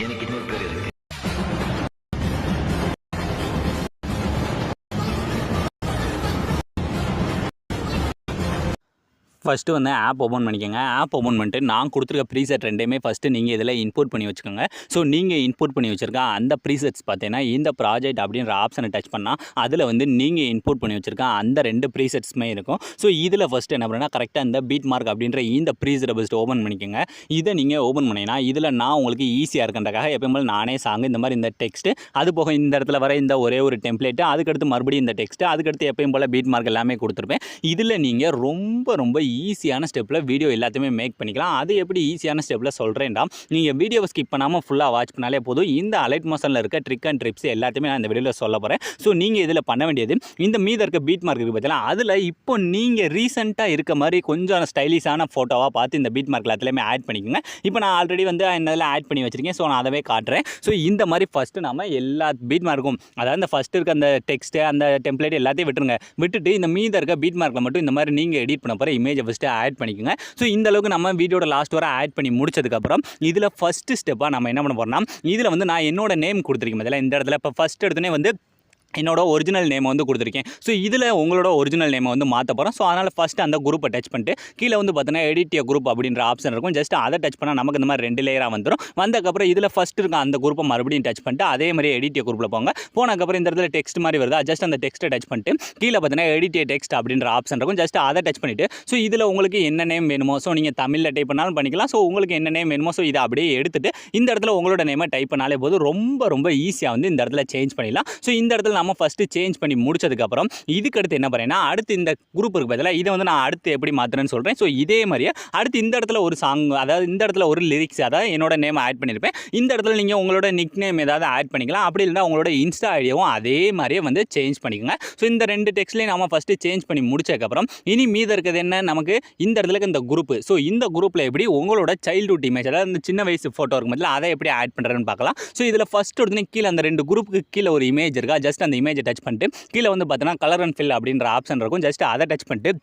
எனக்கு இன்னொரு பேர் இருக்கு. ஃபஸ்ட்டு வந்து ஆப் ஓப்பன் பண்ணிக்கோங்க. ஆப் ஓப்பன் பண்ணிட்டு நான் கொடுத்துருக்க ப்ரீசெட் ரெண்டையுமே ஃபஸ்ட்டு நீங்கள் இதில் இன்புட் பண்ணி வச்சுக்கோங்க. ஸோ நீங்கள் இன்புட் பண்ணி வச்சுருக்க அந்த ப்ரீசெட்ஸ் பார்த்தீங்கன்னா இந்த ப்ராஜெக்ட் அப்படின்ற ஆப்ஷனை டச் பண்ணால் அதில் வந்து நீங்கள் இன்புட் பண்ணி வச்சுருக்க அந்த 2 ப்ரீசெட்ஸுமே இருக்கும். ஸோ இதில் ஃபஸ்ட்டு என்ன பண்ணுன்னா கரெக்டாக இந்த பீட் மார்க் அப்படின்ற இந்த ப்ரீசெட்டை ஃபஸ்ட்டு ஓப்பன் பண்ணிக்கோங்க. இதை நீங்கள் ஓப்பன் பண்ணிங்கன்னா இதில் நான் உங்களுக்கு ஈஸியாக இருக்கின்றக்காக எப்பயும் போல் நானே சாங் இந்த மாதிரி இந்த டெக்ஸ்ட்டு அது போக இந்த இடத்துல வர இந்த ஒரே ஒரு டெம்ப்ளேட்டு அதுக்கடுத்து மறுபடியும் இந்த டெக்ஸ்ட்டு அதுக்கடுத்து எப்பயும் போல் பீட் மார்க் எல்லாமே கொடுத்துருப்பேன். இதில் நீங்கள் ரொம்ப ஈஸியான ஸ்டெப்பில் வீடியோ எல்லாத்தையுமே மேக் பண்ணிக்கலாம். அது எப்படி ஈஸியான ஸ்டெப்பில் சொல்கிறேன்டா, நீங்கள் வீடியோவை ஸ்கிப் பண்ணாமல் ஃபுல்லாக வாட்ச் பண்ணாலே போதும். இந்த அலைட் மோஷனில் இருக்க ட்ரிக் அண்ட் ட்ரிப்ஸ் எல்லாத்தையுமே நான் இந்த வீடியோவில் சொல்ல போகிறேன். ஸோ நீங்கள் இதில் பண்ண வேண்டியது இந்த மீத இருக்க பீட் மார்க் இருக்குது பார்த்தீங்களா, அதில் இப்போ நீங்கள் ரீசெண்டாக இருக்க மாதிரி கொஞ்சம் ஸ்டைலிஷான ஃபோட்டோவாக பார்த்து இந்த பீட் மார்க் எல்லாத்துலேயுமே ஆட் பண்ணிக்கோங்க. இப்போ நான் ஆல்ரெடி வந்து என்னதில் ஆட் பண்ணி வச்சுருக்கேன். ஸோ நான் அதவே காட்டுறேன். ஸோ இந்த மாதிரி ஃபஸ்ட்டு நம்ம எல்லா பீட் மார்க்கும், அதாவது இந்த ஃபஸ்ட்டு இருக்க அந்த டெக்ஸ்ட்டு அந்த டெம்ப்ளேட் எல்லாத்தையும் விட்டுட்டு இந்த மீத இருக்க பீட் மார்க்கில் மட்டும் இந்த மாதிரி நீங்கள் எடிட் பண்ண போகிற இமேஜை ஃபஸ்ட்டு ஆட் பண்ணிக்கோங்க. ஸோ இந்த அளவுக்கு நம்ம வீடியோட லாஸ்ட் வரை ஆட் பண்ணி முடிச்சதுக்கப்புறம் இதில் ஃபஸ்ட்டு ஸ்டெப்பாக நம்ம என்ன பண்ண போகிறோம்னா, இதில் வந்து நான் என்னோட நேம் கொடுத்துருக்கேன் அதில் இந்த இடத்துல. இப்போ ஃபஸ்ட் எடுத்துனே வந்து என்னோட ஒரிஜினல் நேமை வந்து கொடுத்துருக்கேன். ஸோ இதில் உங்களோட ஒரிஜினல் நேமை வந்து மாற்ற போகிறோம். ஸோ அதனால் ஃபஸ்ட்டு அந்த குரூப்பை டச் பண்ணிட்டு கீழே வந்து பார்த்தீங்கன்னா எடிட் குரூப் அப்படின்ற ஆப்ஷன் இருக்கும். ஜஸ்ட் அதை டச் பண்ணால் நமக்கு இந்த மாதிரி 2 லேயராக வந்துடும். வந்ததுக்கப்புறம் இதில் ஃபஸ்ட்டு இருக்க அந்த குரூப்பை மறுபடியும் டச் பண்ணிட்டு அதே மாதிரி எடிட் குரூப்பில் போங்க. போனதுக்கப்புறம் இந்த இடத்துல டெக்ஸ்ட் மாதிரி வருதா, ஜஸ்ட் அந்த டெக்ஸ்ட்டை டச் பண்ணிட்டு கீழே பார்த்தீங்கன்னா எடிட் டெக்ஸ்ட் அப்படின்ற ஆப்ஷன் இருக்கும். ஜஸ்ட் அதை டச் பண்ணிவிட்டு ஸோ இதில் உங்களுக்கு என்ன நேம் வேணுமோ, ஸோ நீங்கள் தமிழில் டைப் பண்ணாலும் பண்ணிக்கலாம். ஸோ உங்களுக்கு என்ன நேம் வேணுமோ ஸோ இதை அப்படியே எடுத்துகிட்டு இந்த இடத்துல உங்களோட நேமை டைப் பண்ணாலே போதும். ரொம்ப ஈஸியாக வந்து இந்த இடத்துல சேஞ்ச் பண்ணிடலாம். ஸோ இந்த இடத்துல நம்ம ஃபஸ்ட்டு சேஞ்ச் பண்ணி முடிச்சதுக்கப்புறம் இதுக்கு அடுத்து என்ன பண்ணுறேன்னா, அடுத்து இந்த குரூப் இருக்கு பதிலாக இதை வந்து நான் அடுத்து எப்படி மாற்றுறேன்னு சொல்கிறேன். ஸோ இதே மாதிரியே அடுத்து இந்த இடத்துல ஒரு சாங், அதாவது இந்த இடத்துல ஒரு லிரிக்ஸ், அதாவது என்னோட நேம் ஆட் பண்ணியிருப்பேன். இந்த இடத்துல நீங்கள் உங்களோட நிக் நேம் ஏதாவது ஆட் பண்ணிக்கலாம். அப்படி இல்லைனா உங்களோட இன்ஸ்டா ஐடியாவும் அதே மாதிரியே வந்து சேஞ்ச் பண்ணிக்கோங்க. ஸோ இந்த 2 டெக்ஸ்ட்லேயும் நம்ம ஃபஸ்ட்டு சேஞ்ச் பண்ணி முடிச்சதுக்கப்புறம் இனி மீத இருக்கிறது என்ன, நமக்கு இந்த இடத்துல இந்த குரூப்பு. ஸோ இந்த குரூப்பில் எப்படி உங்களோட சைல்டுஹுட் இமேஜ், அதாவது இந்த சின்ன வயசு ஃபோட்டோ இருக்கும் பதில் அதை எப்படி ஆட் பண்ணுறேன்னு பார்க்கலாம். ஸோ இதில் ஃபஸ்ட்டு எடுத்து கீழே அந்த 2 குரூப்புக்கு கீழே ஒரு இமேஜ் இருக்கா, ஜஸ்ட் அந்த இமேஜை டச் பண்ணிட்டு கீழே வந்து பார்த்தீங்கன்னா கலர் அண்ட் ஃபில் அப்படின்ற ஆப்ஷன் இருக்கும். ஜஸ்ட் அதை டச் பண்ணிட்டு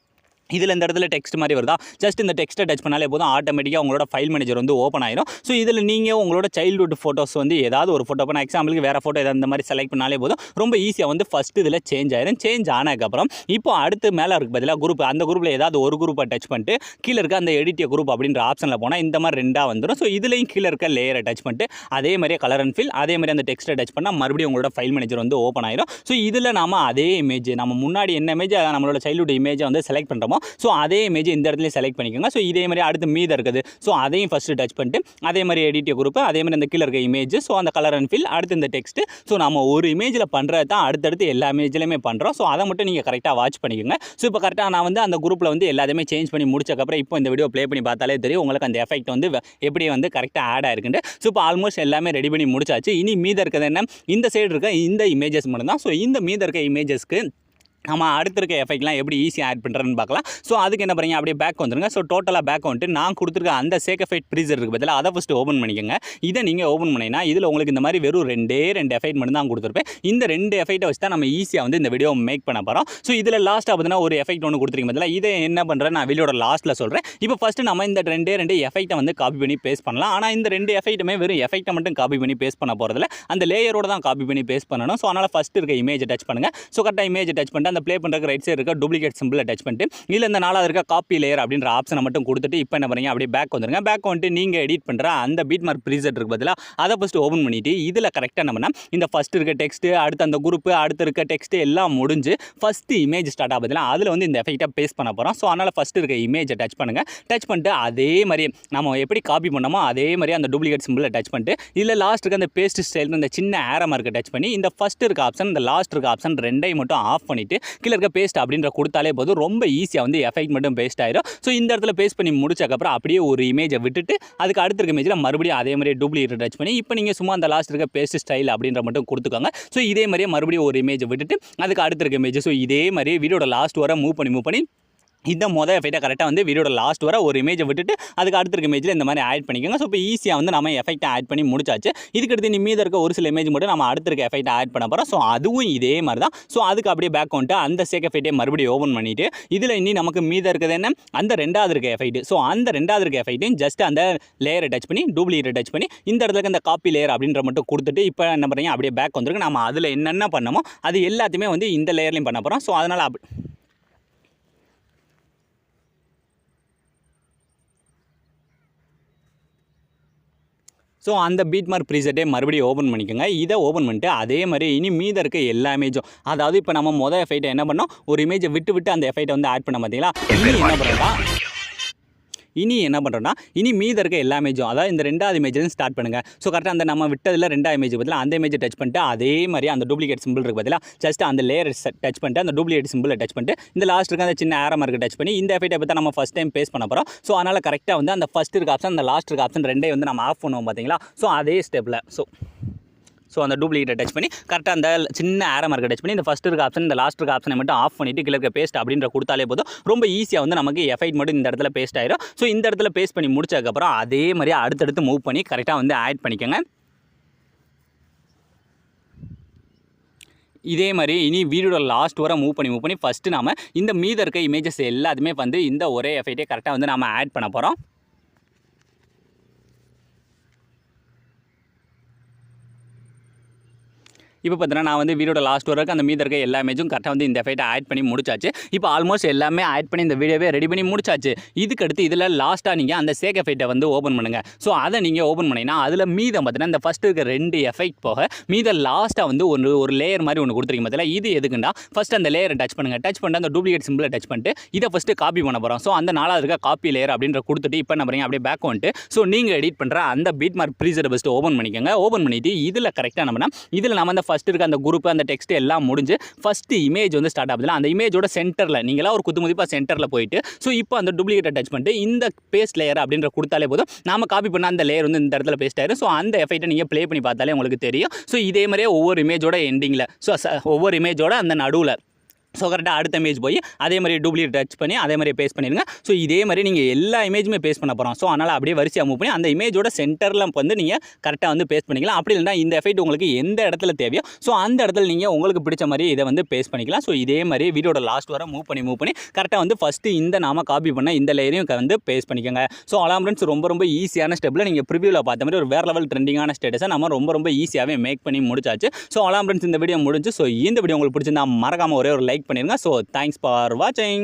இதில் இந்த இடத்துல டெக்ஸ்ட் மாதிரி வருதா, ஜஸ்ட் இந்த டெக்ஸ்ட்டை டச் பண்ணாலே போதும் ஆட்டோமேட்டிக்காக உங்களோட ஃபைல் மேனேஜர் வந்து ஓப்பன் ஆயிடும். ஸோ இதில் நீங்கள் உங்களோட சைல்டுஹுட் ஃபோட்டோஸ் வந்து ஏதாவது ஒரு ஃபோட்டோ, இப்போ நான் எக்ஸாம்பிளுக்கு வேறு ஃபோட்டோ ஏதாவது இந்த மாதிரி செலக்ட் பண்ணாலே போதும். ரொம்ப ஈஸியாக வந்து ஃபஸ்ட்டு இதில் சேஞ்ச் ஆயிடும். சேஞ்ச் ஆனதுக்கப்புறம் இப்போ அடுத்து மேலே இருக்குது பதிலாக குரூப், அந்த குரூப்பில் ஏதாவது ஒரு குரூப்பை டச் பண்ணிட்டு கீழே இருக்க அந்த எடிட் குரூப் அப்படின்ற ஆப்ஷனில் போனால் இந்த மாதிரி 2ஆக வந்துடும். ஸோ இதுலேயும் கீழே இருக்க லேயரை டச் பண்ணிட்டு அதே மாதிரியே கலர் அண்ட் ஃபில், அதே மாதிரி அந்த டெக்ஸ்ட்டை டச் பண்ணால் மறுபடியும் உங்களோட ஃபைல் மேனேஜர் வந்து ஓப்பன் ஆயிடும். ஸோ இதில் நாம் அதே இமேஜ், நம்ம முன்னாடி என்ன இமேஜ் நம்மளோட சைல்டுஹுட் இமேஜை வந்து செலக்ட் பண்ணுறோமோ ஸோ அதே இமேஜ் இந்த இடத்துல செலக்ட் பண்ணிக்கோங்க. ஸோ இதே மாதிரி அடுத்து மீத இருக்குது. ஸோ அதையும் ஃபஸ்ட்டு டச் பண்ணிட்டு அதே மாதிரி எடிட் குரூப், அதே மாதிரி அந்த கீழே இருக்க இமேஜ், ஸோ அந்த கலர் அண்ட் ஃபில், அடுத்து இந்த டெக்ஸ்ட். ஸோ நம்ம ஒரு இமேஜில் பண்ணுறது தான் அடுத்தடுத்து எல்லா இமேஜ்லையுமே பண்ணுறோம். ஸோ அதை மட்டும் நீங்கள் கரெக்டாக வாட்ச் பண்ணிக்கோங்க. ஸோ இப்போ கரெக்டாக நான் வந்து அந்த குரூப்பில் வந்து எல்லாத்தையுமே சேஞ்ச் பண்ணி முடிச்சக்கப்புறம் இப்போ இந்த வீடியோ ப்ளே பண்ணி பார்த்தாலே தெரியும் உங்களுக்கு அந்த எஃபெக்ட் வந்து எப்படி வந்து கரெக்டாக ஆட் ஆயிருக்குண்டு. ஸோ இப்போ ஆல்மோஸ்ட் எல்லாமே ரெடி பண்ணி முடிச்சாச்சு. இனி மீத இருக்கிறது என்ன, இந்த சைடு இருக்க இந்த இமேஜஸ் மட்டும் தான். ஸோ இந்த மீத இருக்க இமேஜஸ்க்கு நம்ம அடுத்து இருக்க எஃபெக்ட்லாம் எப்படி ஈஸியாக ஆட் பண்ணுறேன்னு பார்க்கலாம். ஸோ அதுக்கு என்ன பண்ணுறீங்க, அப்படியே பேக் வந்துருங்க. ஸோ டோட்டலாக பேக் வந்துட்டு நான் கொடுத்துருக்க அந்த சேக் எஃபெக்ட் ப்ரீசர் இருக்குது பதிலாக அதை ஃபஸ்ட்டு ஓப்பன் பண்ணிக்கோங்க. இதை நீங்கள் ஓப்பன் பண்ணிங்கன்னா இதில் உங்களுக்கு இந்த மாதிரி வெறும் 2 எஃபெக்ட் மட்டும் தான் கொடுத்துருப்பேன். இந்த 2 எஃபெக்ட்டை வச்சு தான் நம்ம ஈஸியாக வந்து இந்த வீடியோ மேக் பண்ண போகிறோம். ஸோ இதில் லாஸ்ட்டாக பார்த்தீங்கன்னா ஒரு எஃபெக்ட் ஒன்று கொடுத்துருக்கீங்க பதிலாக இதை என்ன பண்ணுறேன் நான் வீடியோட லாஸ்ட்டில் சொல்கிறேன். இப்போ ஃபஸ்ட்டு நம்ம இந்த 2 எஃபெக்ட்டை வந்து காப்பி பண்ணி பேஸ்ட் பண்ணலாம். ஆனால் இந்த 2 எஃபெக்ட்டுமே வெறும் எஃபெக்ட்டை மட்டும் காப்பி பண்ணி பேஸ்ட் பண்ண போகிறதில்ல, அந்த லேயரோட தான் காப்பி பண்ணி பேஸ்ட் பண்ணணும். ஸோ அதனால் ஃபஸ்ட்டு இருக்க இமேஜை டச் பண்ணுங்கள். ஸோ கரெக்டாக இமேஜை டச் பண்ணிட்டு அந்த ப்ளே பண்ணுறதுக்கு ரைட் இருக்க டூப்ளிகேட் சிம்பிளை டச் பண்ணிட்டு இதில் இந்த 4வது இருக்க காப்பி லேயர் அப்படின்ற ஆப்ஷனை மட்டும் கொடுத்துட்டு இப்போ என்ன பண்ணுறீங்க, அப்படியே பேக் வந்துருங்க. பேக் வந்துட்டு நீங்கள் எடிட் பண்ணுற அந்த பீட் மார்க் ப்ரீசெட் இருக்கு பதிலாக அதை ஃபஸ்ட்டு ஓப்பன் பண்ணிவிட்டு இதில் கரெக்டாக நம்ம இந்த ஃபஸ்ட்டு இருக்க டெக்ஸ்ட்டு, அடுத்து அந்த குரூப்பு, அடுத்து இருக்க டெக்ஸ்ட்டு எல்லாம் முடிஞ்சு ஃபஸ்ட்டு இமேஜ் ஸ்டார்ட் ஆகுதுல அதில் வந்து இந்த எஃபெக்ட்டை பேஸ்ட் பண்ண போகிறோம். ஸோ அதனால் ஃபஸ்ட்டு இருக்க இமேஜை டச் பண்ணுங்கள். டச் பண்ணிட்டு அதே மாதிரி நம்ம எப்படி காப்பி பண்ணோமோ அதே மாதிரி அந்த டூப்ளிகேட் சிம்பிளை டச் பண்ணிட்டு இதில் லாஸ்ட் இருக்க அந்த பேஸ்ட் ஸ்டைல் இந்த சின்ன ஆரோ மார்க்கை டச் பண்ணி இந்த ஃபஸ்ட்டு இருக்க ஆப்ஷன் இந்த லாஸ்ட் இருக்க ஆப்ஷன் 2ஐயும் மட்டும் ஆஃப் பண்ணிவிட்டு கீழே இருக்க பேஸ்ட் அப்படின்ற கொடுத்தாலே போதும் ரொம்ப ஈஸியாக வந்து எஃபெக்ட் மட்டும் பேஸ்ட் ஆயிடும். ஸோ இந்த இடத்துல பேஸ்ட் பண்ணி முடிச்சக்கப்புறம் அப்படியே ஒரு இமேஜை விட்டுட்டு அதுக்கு அடுத்த இருக்க இமேஜில் மறுபடியும் அதே மாதிரி டூப்ளிகேட் டச் பண்ணி இப்போ நீங்கள் சும்மா அந்த லாஸ்ட் இருக்க பேஸ்ட் ஸ்டைல் அப்படின்ற மட்டும் கொடுத்துக்கோங்க. ஸோ இதே மாதிரியே மறுபடியும் ஒரு இமேஜை விட்டுட்டு அதுக்கு அடுத்த இருக்க இமேஜ். ஸோ இதே மாதிரி வீடியோட லாஸ்ட் வர மூவ் பண்ணி இந்த மொதல் எஃபெக்ட்டை கரெக்டாக வந்து வீடியோட லாஸ்ட் வர ஒரு இமேஜை விட்டுட்டு அதுக்கு அடுத்த இமேஜில் இந்த மாதிரி ஆட் பண்ணிக்கோங்க. ஸோ இப்போ ஈஸியாக வந்து நம்ம எஃபெக்ட்டை ஆட் பண்ணி முடிச்சாச்சு. இதுக்கடுத்து நீ மீத இருக்க ஒரு சில இமேஜ் மட்டும் நம்ம அடுத்த எஃபெக்ட்டை ஆட் பண்ண போகிறோம். ஸோ அதுவும் இதே மாதிரி தான். ஸோ அதுக்கு அப்படியே பேக் வந்துட்டு அந்த சேக் எஃபெக்ட்டை மறுபடியும் ஓப்பன் பண்ணிவிட்டு இதில் இனி நமக்கு மீத இருக்கிறது என்ன, அந்த ரெண்டாவது இருக்க எஃபெக்ட். ஸோ அந்த ரெண்டாவது இருக்க எஃபெக்ட்டையும் ஜஸ்ட் அந்த லேயரை டச் பண்ணி டூப்ளிகேட்டை டச் பண்ணி இந்த இடத்துல இந்த காப்பி லேயர் அப்படின்ற மட்டும் கொடுத்துட்டு இப்போ என்ன பண்ணுறீங்க, அப்படியே பேக் வந்துருக்கு. நம்ம அதில் என்னென்ன பண்ணமோ அது எல்லாத்தையுமே வந்து இந்த லேயர்லையும் பண்ண போகிறோம். ஸோ அதனால் ஸோ அந்த பீட் மார்க் ப்ரீசெட்டே மறுபடியும் ஓப்பன் பண்ணிக்கோங்க. இதை ஓப்பன் பண்ணிட்டு அதே மாதிரி இனி மீத இருக்க எல்லா இமேஜும், அதாவது இப்போ நம்ம மொதல் எஃபெக்ட்டை என்ன பண்ணோம், ஒரு இமேஜை விட்டு அந்த எஃபெக்ட்டை வந்து ஆட் பண்ண பார்த்தீங்களா. இனி என்ன பண்ணுறோன்னா இனி மீத இருக்க எல்லா இமேஜும், அதாவது இந்த ரெண்டாவது இமேஜ்லேருந்து ஸ்டார்ட் பண்ணுங்கள். ஸோ கரெக்டாக அந்த நம்ம விட்டதில் ரெண்டாவது இமேஜ் பதில் அந்த இமேஜை டச் பண்ணிட்டு அதே மாதிரி அந்த டூப்ளிகேட் சிம்பிள் இருக்குது பதிலாக ஜஸ்ட் அந்த லேயர் டச் பண்ணிட்டு அந்த டூப்ளிகேட் சிம்பிளை டச் பண்ணிட்டு இந்த லாஸ்ட் இருக்க அந்த சின்ன ஆரோ மார்க்கை டச் பண்ணி இந்த எஃபெக்ட்டை பற்றி நம்ம ஃபஸ்ட் டைம் பேஸ் பண்ண போகிறோம். ஸோ அதனால் கரெக்டாக வந்து அந்த ஃபஸ்ட் இருக்க ஆப்ஷன் அந்த லாஸ்ட் இருக்க ஆப்ஷன் ரெண்டே வந்து நம்ம ஆஃப் பண்ணுவோம் பார்த்தீங்களா. ஸோ அதே ஸ்டெப்பில் ஸோ அந்த டூப்ளிகேட்டை டச் பண்ணி கரெக்டாக அந்த சின்ன ஆரோ மார்க்கை டச் பண்ணி இந்த ஃபஸ்ட் இருக்க ஆப்ஷன் இந்த லாஸ்ட் இருக்க ஆப்ஷனை மட்டும் ஆஃப் பண்ணிவிட்டு கீழே இருக்க பேஸ்ட் அப்படின்ற கொடுத்தாலே போதும். ரொம்ப ஈஸியாக வந்து நமக்கு எஃபெக்ட் மட்டும் இந்த இடத்துல பேஸ்ட் ஆயிடும். ஸோ இந்த இடத்துல பேஸ்ட் பண்ணி முடிச்சதுக்கப்புறம் அதே மாதிரி அடுத்தடுத்து மூவ் பண்ணி கரெக்டாக வந்து ஆட் பண்ணிக்கோங்க. இதே மாதிரி இனி வீடியோட லாஸ்ட் வர மூவ் பண்ணி ஃபஸ்ட்டு நாம் இந்த மீத இருக்க இமேஜஸ் எல்லாத்துமே வந்து இந்த ஒரே எஃபெக்ட்டே கரெக்டாக வந்து நம்ம ஆட் பண்ண போகிறோம். இப்போ பார்த்தீங்கன்னா நான் வந்து வீடியோட லாஸ்ட் வரைக்கும் அந்த மீத இருக்க எல்லா இமேஜும் கரெக்டாக வந்து இந்த எஃபெக்ட்டை ஆட் பண்ணி முடிச்சாச்சு. இப்போ ஆல்மோஸ்ட் எல்லாமே ஆட் பண்ணி இந்த வீடியோவே ரெடி பண்ணி முடிச்சாச்சு. இதுக்கடுத்து இதில் லாஸ்ட்டாக நீங்கள் அந்த சேக் எஃபெக்ட்டை வந்து ஓப்பன் பண்ணுங்கள். ஸோ அதை நீங்கள் ஓப்பன் பண்ணிங்கன்னா அதில் மீதம் பார்த்தீங்கன்னா இந்த ஃபஸ்ட்டு இருக்க ரெண்டு எஃபெக்ட் போக மீத லாஸ்ட்டாக வந்து ஒரு லேயர் மாதிரி ஒன்று கொடுத்துருக்கீங்க பார்த்தீங்களா. இது எதுக்குன்னா ஃபஸ்ட் அந்த லேயரை டச் பண்ணுங்கள். டச் பண்ணிட்டு அந்த டூப்ளிகேட் சிம்பிளை டச் பண்ணிட்டு இதை ஃபஸ்ட்டு காப்பி பண்ண போகிறோம். ஸோ அந்த நாலாவது இருக்க காப்பி லேயர் அப்படின்ற கொடுத்துட்டு இப்போ என்ன பண்ணுறீங்க, அப்படியே பேக் வந்துட்டு ஸோ நீங்கள் எடிட் பண்ணுற அந்த பீட் மார்க் ப்ரீசெட்டை ஃபஸ்ட்டு ஓப்பன் பண்ணிக்கோங்க. ஓப்பன் பண்ணிவிட்டு இதில் கரெக்டாக நம்ம இதில் நம்ம அந்த ஃபஸ்ட் இருக்க அந்த குரூப் அந்த டெக்ஸ்ட் எல்லாம் முடிஞ்சு ஃபஸ்ட்டு இமேஜ் வந்து ஸ்டார்ட் ஆகுதுல, அந்த இமேஜோட சென்டரில் நீங்களாம் ஒரு குத்துமதிப்பாக சென்டரில் போயிட்டு ஸோ இப்போ அந்த டூப்ளிகேட்டை டச் பண்ணிட்டு இந்த பேஸ்ட் லேயர் அப்படின்ற கொடுத்தாலே போதும். நாம காப்பி பண்ண அந்த லேயர் வந்து இந்த இடத்துல பேஸ்ட் ஆயிரும். ஸோ அந்த எஃபெக்ட்டை நீங்கள் ப்ளே பண்ணி பார்த்தாலே உங்களுக்கு தெரியும். ஸோ இதே மாதிரியே ஒவ்வொரு இமேஜோட எண்டிங்கில் ஒவ்வொரு இமேஜோட அந்த நடுவில் ஸோ கரெக்டாக அடுத்த இமேஜ் போய் அதே மாதிரி டூப்ளிகேட் டச் பண்ணி அதே மாதிரி பேஸ்ட் பண்ணிடுங்க. ஸோ இதே மாதிரி நீங்கள் எல்லா இமேஜுமே பேஸ்ட் பண்ண போகிறோம். ஸோ அதனால் அப்படியே வரிசையாக மூவ் பண்ணி அந்த இமேஜோட சென்டரில் வந்து நீங்கள் கரெக்டாக வந்து பேஸ்ட் பண்ணிக்கலாம். அப்படி இல்லைனா இந்த எஃபெக்ட் உங்களுக்கு எந்த இடத்துல தேவையோ ஸோ அந்த இடத்துல நீங்கள் உங்களுக்கு பிடிச்ச மாதிரி இதை வந்து பேஸ்ட் பண்ணிக்கலாம். ஸோ இதே மாதிரி வீடியோட லாஸ்ட் வர மூவ் பண்ணி கரெக்டாக வந்து ஃபஸ்ட்டு இந்த நாம காப்பி பண்ண இந்த லேயரையும் வந்து பேஸ்ட் பண்ணிக்கோங்க. ஸோ அலாம் ஃப்ரெண்ட்ஸ் ரொம்ப ஈஸியான ஸ்டெப்பில் நீங்கள் ப்ரிவியூவில் பார்த்த மாதிரி ஒரு வேறு லெவல் ட்ரெண்டிங்கான ஸ்டேட்டஸை நம்ம ரொம்ப ஈஸியாகவே மேக் பண்ணி முடிச்சாச்சு. ஸோ அலாம் ஃப்ரெண்ட்ஸ் இந்த வீடியோ முடிஞ்சு. ஸோ இந்த வீடியோ உங்களுக்கு பிடிச்சிருந்தா மறக்காமல் ஒரே ஒரு லைக் பண்ணிடுங்க. So thanks for watching.